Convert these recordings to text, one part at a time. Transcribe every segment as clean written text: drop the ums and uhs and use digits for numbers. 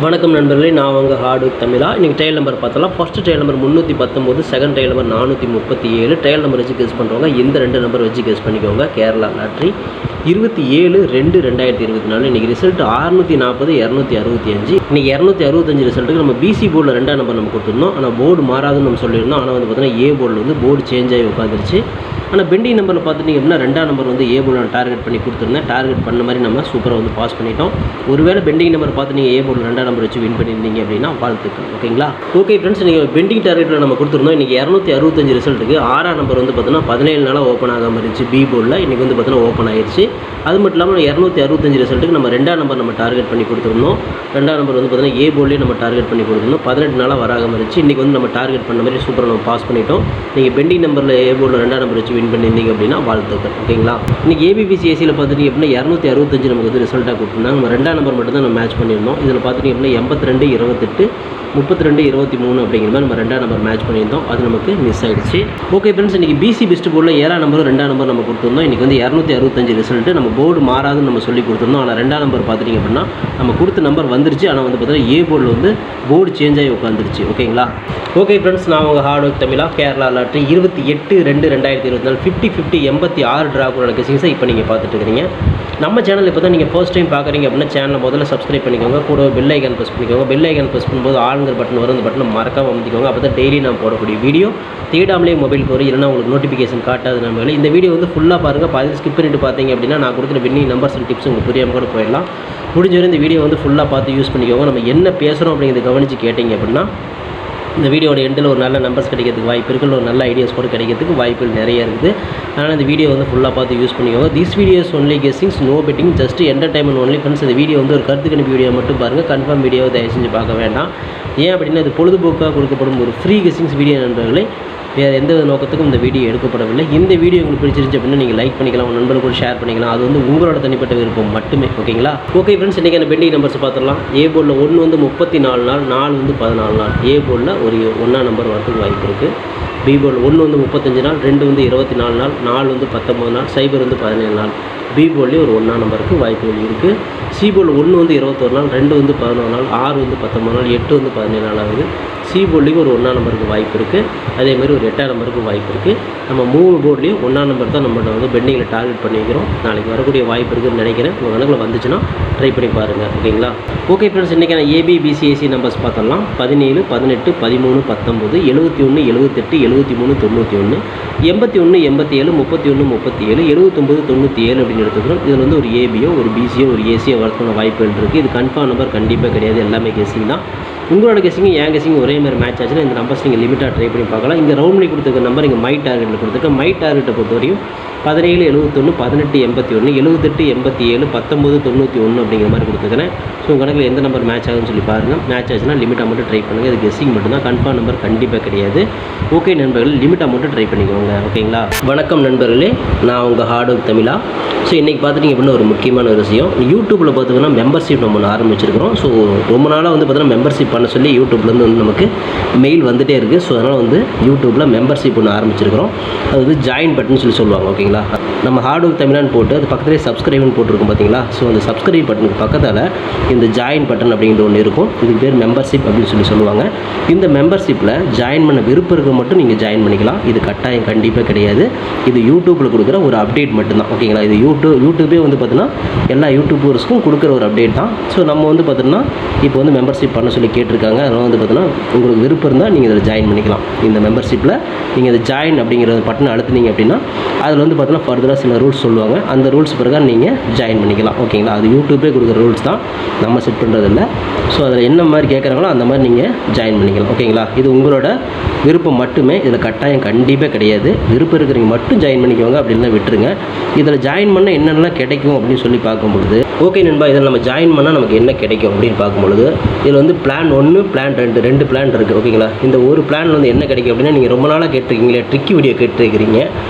வணக்கம் நண்பர்களே, நான் உங்கள் ஹார்ட் ஒர்க் தமிழா. இன்றைக்கி ட்ரையல் நம்பர் பார்த்தலாம். First trial number 319, second trial number 437. Trial number வச்சு கெஸ் பண்ணுறவங்க இந்த 2 நம்பர் வச்சு கெஸ் பண்ணிக்கோங்க. கேரளா லாட்ரி 27/2/2024. இன்றைக்கி ரிசல்ட் 640, 265. இன்றைக்கி 265 ரிசல்ட்டுக்கு நம்ம பிசி போர்டில் 2ஆம் நம்பர் நம்ம கொடுத்துருந்தோம். ஆனால் போர்டு மாறாதுன்னு நம்ம சொல்லியிருந்தோம். ஆனால் வந்து பார்த்தீங்கன்னா ஏ போர்டில் வந்து போர்டு சேஞ்ச் ஆகி உட்காந்துருச்சு. ஆனால் பெண்டிங் நம்பரில் பார்த்துட்டிங்க அப்படின்னா 2ஆம் நம்பர் வந்து ஏ போர்டில் டார்கெட் பண்ணி கொடுத்துருந்தேன். டார்கெட் பண்ண மாதிரி நம்ம சூப்பராக வந்து பாஸ் பண்ணிட்டோம். ஒருவேளை பெண்டிங் நம்பர் பார்த்து நீங்கள் ஏ போர்டில் 2ஆம் நம்பர் வச்சு வின் பண்ணியிருந்தீங்க அப்படின்னா வாழ்த்துக்கள். ஓகேங்களா? ஓகே ஃப்ரெண்ட்ஸ், நீங்கள் பெண்டிங் டார்கெட்டில் நம்ம கொடுத்துருந்தோம். இன்றைக்கி 265 ரிசல்ட்டுக்கு 6ஆம் நம்பர் வந்து பார்த்தீங்கன்னா 17 நாளாக ஓப்பன் ஆகாமல் இருந்துச்சு பி போர்டில். இன்றைக்கி வந்து பார்த்தீங்கன்னா ஓப்பன் ஆயிடுச்சு. அது மட்டும் இல்லாமல் 265 ரிசல்ட்டுக்கு நம்ம 2ஆம் நம்பர் நம்ம டார்கெட் பண்ணி கொடுத்துருந்தோம். 2ஆம் நம்பர் வந்து பார்த்தீங்கன்னா ஏ போர்ட்லேயே நம்ம டார்கெட் பண்ணி கொடுத்துருந்தோம். 18 நாளாக வராமல் இருந்துச்சு. இன்றைக்கி வந்து நம்ம டார்கெட் பண்ண மாதிரி சூப்பராக நம்ம பாஸ் பண்ணிட்டோம். நீங்கள் பெண்டிங் நம்பரில் ஏ போர்டில் 2ஆம் நம்பர் வச்சு வின் பண்ணியிருந்தீங்க அப்படின்னா வாழ்த்துக்கள். ஓகேங்களா? இன்றைக்கி ஏபிபிசிஎஸ்சியில் பார்த்துட்டிங்க அப்படின்னா 265 நமக்கு வந்து ரிசல்ட்டாக கொடுத்துருந்தாங்க. நம்ம 2ஆம் நம்பர் மட்டும் தான் நம்ம மேட்ச் பண்ணியிருந்தோம். இதில் பார்த்துட்டிங்க அப்படின்னா 82, 28, 32, 23 அப்படிங்கிற மாதிரி நம்ம 2ஆம் நம்பர் மேட்ச் பண்ணியிருந்தோம். அது நமக்கு மிஸ் ஆகிடுச்சு. ஓகே ஃப்ரெண்ட்ஸ், இன்றைக்கி பிசி பெஸ்ட் போர்டில் 7ஆம் நம்பர் 2ஆம் நம்பர் நம்ம கொடுத்துருந்தோம். இன்றைக்கி வந்து 265 ரிசல்ட்டு. நம்ம போர்டு மாறாதுன்னு நம்ம சொல்லி கொடுத்துருந்தோம். ஆனால் 2ஆம் நம்பர் பார்த்துட்டிங்க அப்படின்னா நம்ம கொடுத்த நம்பர் வந்துருச்சு. ஆனால் வந்து பார்த்தீங்கன்னா ஏ போர்டில் வந்து போர்டு சேஞ்ச் ஆகி உட்காந்துருச்சு. ஓகேங்களா? ஓகே ஃப்ரெண்ட்ஸ், நான் உங்கள் ஹார்ட் ஒர்க் தமிழா. கேரளா லாட்ரி 28/2/2024 50/50 86 ட்ராக்குள்ள கெஸிங்ஸை இப்போ நீங்கள் பார்த்துட்டு இருக்கிறீங்க. நம்ம சேனல் இப்போ தான் நீங்கள் ஃபர்ஸ்ட் டைம் பார்க்குறீங்க அப்படின்னா சேனலை முதல்ல சப்ஸ்கிரைப் பண்ணிக்கோங்க. கூட பெல் ஐக்கான் ப்ரெஸ் பண்ணிக்கோங்க. பெல் ஐக்கான் ப்ரெஸ் பண்ணும்போது ஆளுங்கிற பட்டன் வரும். அந்த பட்டனை மறக்காமல் அமைத்திக்கோங்க. அப்போ தான் டெய்லி நான் போடக்கூடிய வீடியோ தேடாமலே மொபைல் போகிறோம். இல்லைனா உங்களுக்கு நோட்டிஃபிகேஷன் காட்டாது. நம்மளே இந்த வீடியோ வந்து ஃபுல்லாக பாருங்கள். பாதி ஸ்கிப் பண்ணிட்டு பார்த்தீங்க அப்படின்னா நான் கொடுக்குற வின்னிங் நம்பர்ஸ் அண்ட் டிப்ஸ் உங்களுக்கு புரியாமல் கூட போயிடலாம். முடிஞ்ச வரை இந்த வீடியோ வந்து ஃபுல்லாக பார்த்து யூஸ் பண்ணிக்கோங்க. நம்ம என்ன பேசுகிறோம் அப்படிங்கிறத கவனித்து கேட்டிங்க அப்படின்னா இந்த வீடியோட எண்டில் ஒரு நல்ல நம்பர்ஸ் கிடைக்கிறதுக்கு வாய்ப்பு இருக்குது. ஒரு நல்ல ஐடியாஸ் கூட கிடைக்கிறதுக்கு வாய்ப்புகள் நிறைய இருக்குது. அதனால் இந்த வீடியோ வந்து ஃபுல்லாக பார்த்து யூஸ் பண்ணிக்கோங்க. This videos only guessings, no betting, just entertainment only. Friends, இந்த வீடியோ வந்து ஒரு கருத்து கணிப்பு வீடியோ மட்டும் பாருங்கள். கன்ஃபார்ம் வீடியோவை தயவு செஞ்சு பார்க்க வேண்டாம். ஏன் அப்படின்னா இது பொழுதுபோக்காக கொடுக்கப்படும் ஒரு ஃப்ரீ கெஸ்ஸிங்ஸ் வீடியோ நண்பர்களே. வேறு எந்த நோக்கத்துக்கும் இந்த வீடியோ எடுக்கப்படவில்லை. இந்த வீடியோ உங்களுக்கு பிடிச்சிருந்துச்சு அப்படின்னா நீங்கள் லைக் பண்ணிக்கலாம், உங்கள் நண்பர்கள் கூட ஷேர் பண்ணிக்கலாம். அது வந்து உங்களோட தனிப்பட்ட விருப்பம் மட்டுமே. ஓகேங்களா? ஓகே ஃப்ரெண்ட்ஸ், இன்றைக்கி அந்த பெண்டிங் நம்பர்ஸ் பார்த்துடலாம். ஏ போர்டில் 1 வந்து 34 நாள், 4 வந்து 14 நாள். ஏ போர்டில் ஒரு 1ஆம் நம்பர் வரதுக்கு வாய்ப்பு இருக்குது. பி போர்டில் 1 வந்து 35 நாள், 2 வந்து 24 நாள், 4 வந்து 19 நாள், 0 வந்து 17 நாள். பி போர்ட்லேயே ஒரு 1ஆம் நம்பருக்கு வாய்ப்புகள் இருக்குது. சி போர்டில் 1 வந்து 21 நாள், 2 வந்து 11 நாள், 6 வந்து 19 நாள், 8 வந்து 17 நாள் ஆகுது. சி போர்ட்லேயும் ஒரு 1ஆம் நம்பருக்கு வாய்ப்பு இருக்குது. அதேமாதிரி ஒரு 8ஆம் நம்பருக்கு வாய்ப்பு இருக்குது. நம்ம 3 போர்ட்லேயும் 1ஆம் நம்பர் தான் நம்மகிட்ட வந்து பெண்டிங்கில் டார்கெட் பண்ணிக்கிறோம். நாளைக்கு வரக்கூடிய வாய்ப்பு இருக்குதுன்னு நினைக்கிறேன். உங்கள் கணக்கில் வந்துச்சுன்னா ட்ரை பண்ணி பாருங்கள். ஓகேங்களா? ஓகே ஃப்ரெண்ட்ஸ், இன்றைக்கி நான் ஏபிபிசிஎஸ்சி நம்பர்ஸ் பார்த்தலாம். 17, 18, 13, 19, 71, 78, 73, 91, 81, 87, 31, 37, 79, 97 அப்படின்னு எடுத்துக்கிறோம். இதில் வந்து ஒரு ஏபியோ ஒரு பிசியோ ஒரு ஏசியோ வரதுக்கான வாய்ப்புகள் இருக்குது. இது கன்ஃபார்ம் நம்பர் கண்டிப்பாக கிடையாது. எல்லாமே கெஸிங் தான். உங்களோட கெஸிங்கும் என் கெஸிங் ஒரே மாதிரி மேட்ச் ஆச்சுன்னா இந்த நம்பர்ஸ் நீங்கள் லிமிட்டாக ட்ரை பண்ணி பார்க்கலாம். இங்கே ரவுண்ட் பண்ணி கொடுத்துருக்க நம்பர் இங்கே மை டார்கெட்டில் கொடுத்துருக்க. மை டார்கெட்டை பொறுத்தவரையும் 17, 71, 18, 81, 78, 87, 19, 91 அப்படிங்கிற மாதிரி கொடுத்துருக்கிறேன். ஸோ உங்கள் கணக்கில் எந்த நம்பர் மேட்ச் ஆகுதுன்னு சொல்லி பாருங்கள். மேட்ச் ஆச்சுன்னா லிமிட்டாக மட்டும் ட்ரை பண்ணுங்கள். இது கெஸிங் மட்டும்தான், கன்ஃபார்ம் நம்பர் கண்டிப்பாக கிடையாது. ஓகே நண்பர்கள், லிமிட்டாக மட்டும் ட்ரை பண்ணிக்கோங்க. ஓகேங்களா? வணக்கம் நண்பர்களே, நான் உங்கள் ஹார்ட் ஒர்க் தமிழா. ஸோ இன்றைக்கி பார்த்துட்டிங்க அப்படின்னா ஒரு முக்கியமான ஒரு விஷயம். யூடியூப்பில் பார்த்திங்கன்னா மெம்பர்ஷிப் நம்ம ஒன்று ஆரம்பிச்சிருக்கிறோம். ஸோ ரொம்ப நாளாக வந்து பார்த்தீங்கன்னா மெம்பர்ஷிப் பண்ண சொல்லி யூடியூப்லேருந்து வந்து நமக்கு மெயில் வந்துகிட்டே இருக்குது. ஸோ அதனால் வந்து யூடியூப்பில் மெம்பர்ஷிப் ஒன்று ஆரம்பிச்சிருக்கிறோம். அது வந்து ஜாயின் பட்டன் சொல்லி சொல்லுவாங்க. ஓகேங்களா? நம்ம ஹார்ட் ஒர்க் தமிழான்னு போட்டு அது பக்கத்துலேயே சப்ஸ்கிரைப்னு போட்டிருக்கோம் பார்த்தீங்களா? ஸோ அந்த சப்ஸ்கிரைப் பட்டனுக்கு பக்கத்தில் இந்த ஜாயின் பட்டன் அப்படிங்கிற ஒன்று இருக்கும். இதுக்கு பேர் மெம்பர்ஷிப் அப்படின்னு சொல்லி சொல்லுவாங்க. இந்த மெம்பர்ஷிப்பில் ஜாயின் பண்ண விருப்பம் இருக்க மட்டும் நீங்கள் ஜாயின் பண்ணிக்கலாம். இது கட்டாயம் கண்டிப்பாக கிடையாது. இது யூடியூப்பில் கொடுக்குற ஒரு அப்டேட் மட்டும்தான். ஓகேங்களா? இது யூடியூபே வந்து பார்த்தீங்கன்னா எல்லா யூடியூபர்ஸ்க்கும் கொடுக்குற ஒரு அப்டேட் தான். ஸோ நம்ம வந்து பார்த்தீங்கன்னா இப்போ வந்து மெம்பர்ஷிப் பண்ண சொல்லி கேட்டிருக்காங்க. அதனால் வந்து பார்த்தீங்கன்னா உங்களுக்கு விருப்பம் இருந்தால் நீங்கள் இதில் ஜாயின் பண்ணிக்கலாம். இந்த மெம்பர்ஷிப்பில் நீங்கள் இந்த ஜாயின் அப்படிங்கிற பட்டனை அழுத்தினீங்க அப்படின்னா அதில் வந்து பார்த்தீங்கன்னா ஃபர்தராக சில ரூல்ஸ் சொல்லுவாங்க. அந்த ரூல்ஸ் பிரகாரம் நீங்கள் ஜாயின் பண்ணிக்கலாம். ஓகேங்களா? அது யூடியூபே கொடுக்குற ரூல்ஸ் தான், நம்ம செட் பண்ணுறதில்ல. ஸோ அதில் என்ன மாதிரி கேட்குறாங்களோ அந்த மாதிரி நீங்கள் ஜாயின் பண்ணிக்கலாம். ஓகேங்களா? இது உங்களோட விருப்பம் மட்டுமே. இதில் கட்டாயம் கண்டிப்பாக கிடையாது. விருப்பம் இருக்கிறவங்க மட்டும் ஜாயின் பண்ணிக்கோங்க, அப்படின்னு விட்டுருங்க. இதில் ஜாயின் பண்ணால் என்னென்னலாம் கிடைக்கும் அப்படின்னு சொல்லி பார்க்கும்பொழுது, ஓகே நண்பா, இதில் நம்ம ஜாயின் பண்ணால் நமக்கு என்ன கிடைக்கும் அப்படின்னு பார்க்கும்பொழுது இதில் வந்து பிளான் 1, பிளான் 2, 2 பிளான் இருக்குது. ஓகேங்களா? இந்த ஒரு பிளான் வந்து என்ன கிடைக்கும் அப்படின்னா நீங்கள் ரொம்ப நாளாக கேட்டிருக்கீங்களே ட்ரிக்கி வீடியோ கேட்டிருக்கிறீங்க.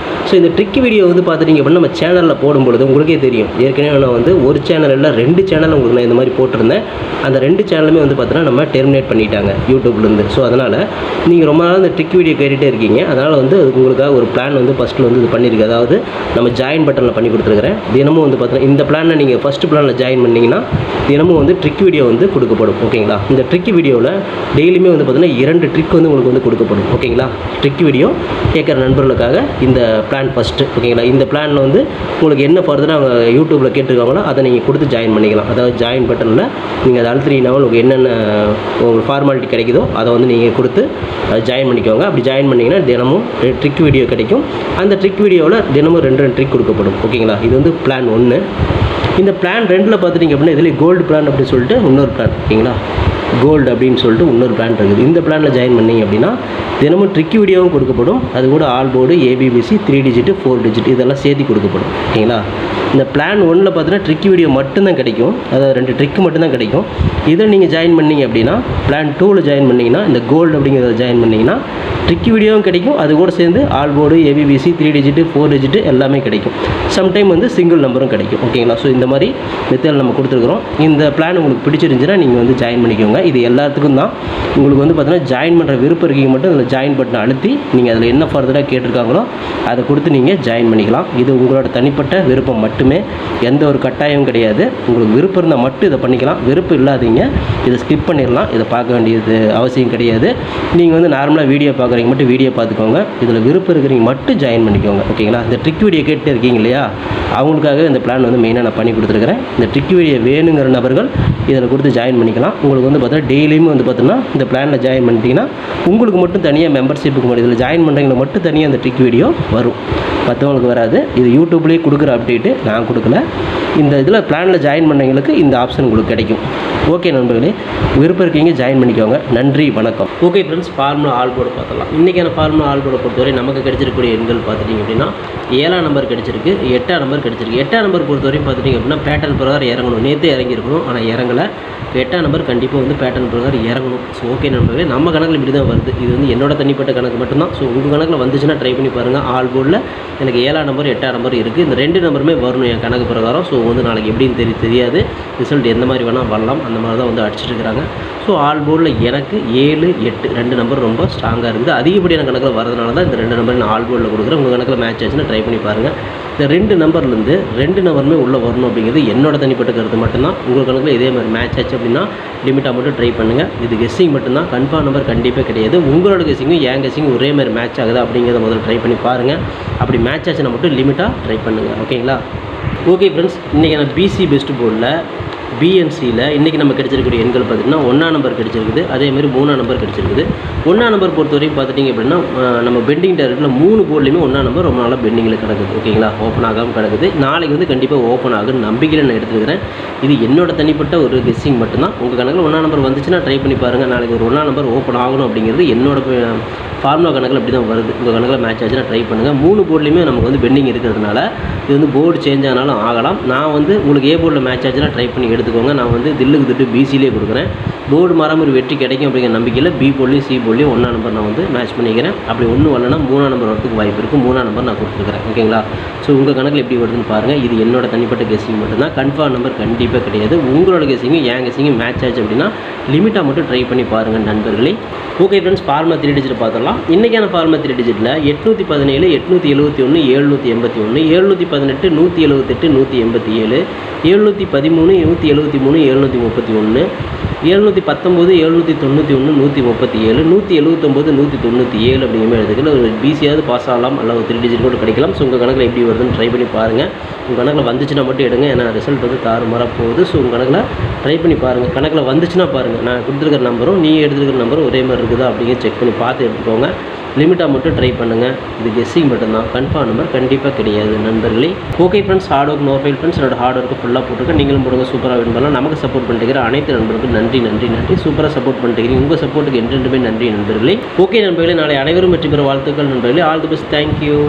ஸோ இந்த ட்ரிக் வீடியோ வந்து பார்த்துட்டிங்க அப்படின்னா நம்ம சேனலில் போடும்பொழுது உங்களுக்கே தெரியும். ஏற்கனவே நான் வந்து ஒரு சேனல் இல்லை 2 சேனல் உங்களுக்கு நான் இந்த மாதிரி போட்டிருந்தேன். அந்த 2 சேனலுமே வந்து பார்த்தீங்கன்னா நம்ம டெர்மினேட் பண்ணிட்டாங்க யூடியூப்லேருந்து. ஸோ அதனால் நீங்கள் ரொம்ப நாள் இந்த ட்ரிக் வீடியோ கேட்டுகிட்டே இருக்கீங்க. அதனால் வந்து அதுக்கு உங்களுக்காக ஒரு பிளான் வந்து ஃபஸ்ட்டில் வந்து இது பண்ணியிருக்கு. அதாவது நம்ம ஜாயின் பட்டனில் பண்ணி கொடுத்துருக்குறேன். தினமும் வந்து பார்த்தீங்கன்னா இந்த பிளானை நீங்கள் ஃபஸ்ட்டு பிளானில் ஜாயின் பண்ணிங்கன்னா தினமும் வந்து ட்ரிக் வீடியோ வந்து கொடுக்கப்படும். ஓகேங்களா? இந்த ட்ரிக் வீடியோவில் டெய்லியுமே வந்து பார்த்தீங்கன்னா 2 ட்ரிக் வந்து உங்களுக்கு வந்து கொடுக்கப்படும். ஓகேங்களா? ட்ரிக் வீடியோ கேட்குற நண்பர்களுக்காக இந்த பிளான் ஃபஸ்ட்டு. ஓகேங்களா? இந்த பிளானில் வந்து உங்களுக்கு என்ன ஃபர்தராக அவங்க யூடியூப்பில் கேட்டிருக்காங்களோ அதை நீங்கள் கொடுத்து ஜாயின் பண்ணிக்கலாம். அதாவது ஜாயின் பட்டனில் நீங்கள் அதை அழுத்தினீங்கன்னா உங்களுக்கு என்னென்ன உங்களுக்கு ஃபார்மாலிட்டி கிடைக்குதோ அதை வந்து நீங்கள் கொடுத்து ஜாயின் பண்ணிக்கோங்க. அப்படி ஜாயின் பண்ணிங்கன்னா தினமும் ட்ரிக் வீடியோ கிடைக்கும். அந்த ட்ரிக் வீடியோவில் தினமும் 2 ட்ரிக் கொடுக்கப்படும். ஓகேங்களா? இது வந்து பிளான் 1. இந்த பிளான் 2ல் பார்த்துட்டிங்க அப்படின்னா இதில் கோல்டு பிளான் அப்படின்னு சொல்லிட்டு இன்னொரு பிளான். ஓகேங்களா? கோல்டு அப்படின்னு சொல்லிட்டு இன்னொரு பிளான் இருக்குது. இந்த பிளானில் ஜாயின் பண்ணிங்க அப்படின்னா தினமும் ட்ரிக் வீடியோவும் கொடுக்கப்படும். அது கூட all board, ABBC, 3 digit 4 digit இதெல்லாம் சேர்த்து கொடுக்கப்படும். ஓகேங்களா? இந்த பிளான் 1ல் பார்த்தீங்கன்னா ட்ரிக் வீடியோ மட்டும்தான் கிடைக்கும். அதாவது 2 ட்ரிக் மட்டும்தான் கிடைக்கும். இதை நீங்கள் ஜாயின் பண்ணிங்க அப்படின்னா பிளான் 2ல் ஜாயின் பண்ணிங்கன்னா இந்த கோல்டு அப்படிங்கிறத ஜாயின் பண்ணிங்கன்னா ட்ரிக் வீடியோவும் கிடைக்கும். அது கூட சேர்ந்து all board, ABBC, 3 digit 4 digit எல்லாமே கிடைக்கும். சம்டைம் வந்து சிங்கிள் நம்பரும் கிடைக்கும். ஓகேங்களா? ஸோ இந்த மாதிரி மெத்தட் நம்ம கொடுத்துருக்குறோம். இந்த பிளான் உங்களுக்கு பிடிச்சிருந்துச்சுன்னா நீங்கள் வந்து ஜாயின் பண்ணிக்கோங்க. இது எல்லாத்துக்கும் தான். உங்களுக்கு வந்து பார்த்தீங்கன்னா ஜாயின் பண்ணுற விருப்பம் இருக்கீங்க மட்டும் அதில் ஜாயின் பட்டனை அழுத்தி நீங்கள் அதில் என்ன ஃபர்தராக கேட்டிருக்காங்களோ அதை கொடுத்து நீங்கள் ஜாயின் பண்ணிக்கலாம். இது உங்களோட தனிப்பட்ட விருப்பம் மட்டுமே. எந்த ஒரு கட்டாயமும் கிடையாது. உங்களுக்கு விருப்பம் இருந்தால் மட்டும் இதை பண்ணிக்கலாம். விருப்பம் இல்லாதீங்க இதை ஸ்கிப் பண்ணிடலாம். இதை பார்க்க வேண்டியது அவசியம் கிடையாது. நீங்கள் வந்து நார்மலாக வீடியோ பார்க்குறீங்க மட்டும் வீடியோ பார்த்துக்கோங்க. இதில் விருப்பம் இருக்கிறீங்க மட்டும் ஜாயின் பண்ணிக்கோங்க. ஓகேங்களா? இந்த ட்ரிக் வீடியோ கேட்டு இருக்கீங்க இல்லையா, அவங்களுக்காக இந்த பிளான் வந்து மெயினாக நான் பண்ணி கொடுத்துருக்குறேன். இந்த ட்ரிக் வீடியோ வேணுங்கிற நபர்கள் இதில் கொடுத்து ஜாயின் பண்ணிக்கலாம். உங்களுக்கு வந்து பார்த்தீங்கன்னா டெய்லியுமே வந்து பார்த்தீங்கன்னா இந்த பிளானில் ஜாயின் பண்ணிட்டீங்கன்னா உங்களுக்கு மட்டும் தனியாக மெம்பர்ஷிப்புக்கு மட்டும் இதில் ஜாயின் பண்ணுறவங்களுக்கு மட்டும் தனியாக அந்த ட்ரிக் வீடியோ வரும். மற்றவங்களுக்கு வராது. இது யூடியூப்லேயே கொடுக்குற அப்டேட்டு, நான் கொடுக்கல. இந்த இதில் பிளானில் ஜாயின் பண்ணவங்களுக்கு இந்த ஆப்ஷன் உங்களுக்கு கிடைக்கும். ஓகே நண்பர்களே, விருப்பம் இருக்கீங்க ஜாயின் பண்ணிக்கோங்க. நன்றி, வணக்கம். Okay friends, formula all board பார்த்துடலாம். இன்றைக்கான ஃபார்முலா ஆல் போர்டை பொறுத்தவரை நமக்கு கிடைச்சிருக்கக்கூடிய எண்கள் பார்த்துட்டிங்க அப்படின்னா 7ஆம் நம்பர் கிடைச்சிருக்கு, 8ஆம் நம்பர் கிடைச்சிருக்கு. 8ஆம் நம்பர் பொறுத்தவரையும் பார்த்துட்டிங்க அப்படின்னா பேட்டர்ன் பிரகாரம் இறங்கணும். நேற்றே இறங்கியிருக்கணும், ஆனால் இறங்கலை. 8ஆம் நம்பர் கண்டிப்பாக வந்து பேட்டர்ன் பிரகாரம் இறங்கணும். ஸோ ஓகே நண்பர்களே, நம்ம கணக்கில் இப்படி தான் வருது. இது வந்து என்னோட தனிப்பட்ட கணக்கு மட்டும்தான். ஸோ உங்கள் கணக்கில் வந்துச்சுன்னா ட்ரை பண்ணி பாருங்கள். ஆல் போர்டில் எனக்கு 7ஆம் நம்பர் 8ஆம் நம்பர் இருக்குது. இந்த 2 நம்பருமே வரணும் என் கணக்கு பிரகாரம். ஸோ வந்து நாளைக்கு எப்படின்னு தெரியாது. ரிசல்ட் எந்த மாதிரி வேணால் வரலாம். அந்த மாதிரி தான் வந்து அடிச்சுட்டு இருக்கிறாங்க. ஸோ ஆல் போர்டில் எனக்கு 7, 8 2 நம்பர் ரொம்ப ஸ்ட்ராங்காக இருக்குது. அதிகப்படியான கணக்கில் வரதுனால தான் இந்த 2 நம்பர் நான் ஆல் போர்டில் கொடுக்குறேன். உங்கள் கணக்கில் மேட்ச் ஆச்சுன்னா ட்ரை பண்ணி பாருங்கள். இந்த 2 நம்பர்லேருந்து 2 நம்பருமே உள்ளே வரணும் அப்படிங்கிறது என்னோட தனிப்பட்ட கருத்து மட்டும்தான். உங்கள் கணக்கில் இதே மாதிரி மேட்ச் ஆச்சு அப்படின்னா லிமிட்டாக மட்டும் ட்ரை பண்ணுங்கள். இது கெஸ்ஸிங் மட்டும்தான், கன்ஃபார்ம் நம்பர் கண்டிப்பாக கிடையாது. உங்களோட கெஸ்ஸிங்கும் என் கெஸ்ஸிங்கும் ஒரே மாதிரி மேட்ச் ஆகுதா அப்படிங்கிறத முதல்ல ட்ரை பண்ணி பாருங்கள். அப்படி மேட்ச் ஆச்சுன்னா மட்டும் லிமிட்டாக ட்ரை பண்ணுங்கள். ஓகேங்களா? ஓகே ஃப்ரெண்ட்ஸ், இன்றைக்கி நான் பிசி பெஸ்ட் போர்டில் பிஎன்சியில் இன்றைக்கி நம்ம கிடச்சிருக்கக்கூடிய எண்கள் பார்த்திங்கன்னா 1ஆம் நம்பர் கிடச்சிருக்குது. அதேமாதிரி 3ஆம் நம்பர் கிடச்சிருக்குது. 1ஆம் நம்பர் பொறுத்தவரைக்கும் பார்த்துட்டிங்க அப்படின்னா நம்ம பெண்டிங் டைரக்டில் 3 போர்ட்லேயுமே 1ஆம் நம்பர் ரொம்ப நாளாக பெண்டிங்கில் கிடக்குது. ஓகேங்களா? ஓப்பன் ஆகாமல் கிடக்குது. நாளைக்கு வந்து கண்டிப்பாக ஓப்பன் ஆகுன்னு நம்பிக்கையில் நான் எடுத்துக்கிறேன். இது என்னோட தனிப்பட்ட ஒரு கெஸ்ஸிங் மட்டும்தான். உங்கள் கணக்கில் 1ஆம் நம்பர் வந்துச்சுன்னா ட்ரை பண்ணி பாருங்கள். நாளைக்கு ஒரு 1ஆம் நம்பர் ஓப்பன் ஆகணும் அப்படிங்கிறது என்னோட ஃபார்முலா கணக்கில் அப்படி தான் வருது. உங்கள் கணக்கில் மேட்ச் ஆச்சுன்னா ட்ரை பண்ணுங்கள். 3 போர்ட்லேயுமே நமக்கு வந்து பெண்டிங் இருக்கிறதுனால இது வந்து போர்டு சேஞ்ச் ஆனாலும் ஆகலாம். நான் வந்து உங்களுக்கு ஏ போர்டில் மேட்ச் ஆச்சுன்னா ட்ரை பண்ணி எடுத்துக்கோங்க. நான் வந்து தில்லுக்கு திட்டு பிசிலே கொடுக்குறேன். போர்டு மாறாமல் ஒரு வெற்றி கிடைக்கும் அப்படிங்கிற நம்பிக்கையில் பி போர்ட்லேயும் சி போர்ட்லேயும் 1ஆம் நம்பர் நான் வந்து மேட்ச் பண்ணிக்கிறேன். அப்படி ஒன்றும் வரலன்னா 3ஆம் நம்பர் வரதுக்கு வாய்ப்பு இருக்குது. 3ஆம் நம்பர் நான் கொடுத்துருக்கிறேன். ஓகேங்களா? ஸோ உங்கள் கணக்கில் எப்படி வருதுன்னு பாருங்கள். இது என்னோட தனிப்பட்ட கெஸ்ஸிங் மட்டும்தான். கன்ஃபார்ம் நம்பர் கண்டிப்பாக கிடையாது. உங்களோட கெஸ்ஸிங்கும் என் கெஸ்ஸிங்கும் மேட்ச் ஆச்சு அப்படின்னா லிமிட்டாக மட்டும் ட்ரை பண்ணி பாருங்கள் நண்பர்களே. ஓகே ஃப்ரெண்ட்ஸ், ஃபார்முலா 3 டிஜிட் பார்த்துடலாம். இன்றைக்கான ஃபார்முலா 3 டிஜிட்டில் 817, 871, 781, 718, 178, 187, 713, 173, 731, 719, 791, 137, 179, 197 அப்படிங்கிற மாதிரி எடுத்துக்கல. ஒரு பிசியாவது பாஸ் ஆகலாம், அல்ல ஒரு 3 டிஜிட் கூட கிடைக்கலாம். ஸோ உங்கள் கணக்கில் எப்படி வருதுன்னு ட்ரை பண்ணி பாருங்கள். உங்கள் கணக்கில் வந்துச்சுன்னா மட்டும் எடுங்க. ஏன்னா ரிசல்ட் வந்து தாறுமாறாக போகுது. ஸோ உங்கள் கணக்கில் ட்ரை பண்ணி பாருங்கள். கணக்கில் வந்துச்சுன்னா பாருங்கள். நான் கொடுத்துருக்கிற நம்பரும் நீங்கள் எடுத்துருக்கிற நம்பரும் ஒரே மாதிரி இருக்குதா அப்படிங்கிற செக் பண்ணி பார்த்து எடுத்துக்கோங்க. லிமிட்டாக மட்டும் ட்ரை பண்ணுங்கள். இது கெஸ்ஸிங் மட்டும்தான். கன்ஃபார்ம் நம்பர் கண்டிப்பாக கிடையாது நண்பர்களே. Okay friends, hard work no fail friends. என்னோட ஹார்ட் ஒர்க்கு ஃபுல்லாக போட்டுருக்கேன். நீங்களும் போடுங்க, சூப்பராக வின் பண்ணலாம். நமக்கு சப்போர்ட் பண்ணிட்டு அனைத்து நண்பர்களுக்கும் நன்றி நன்றி நன்றி. சூப்பராக சப்போர்ட் பண்ணிட்டு உங்கள் சப்போர்ட்டுக்கு என்றென்றுமே நன்றி நண்பர்களே. ஓகே நண்பர்களே, நாளை அனைவரும் வெற்றி பெற வாழ்த்துக்கள் நண்பர்களே. All the best. தேங்க்யூ.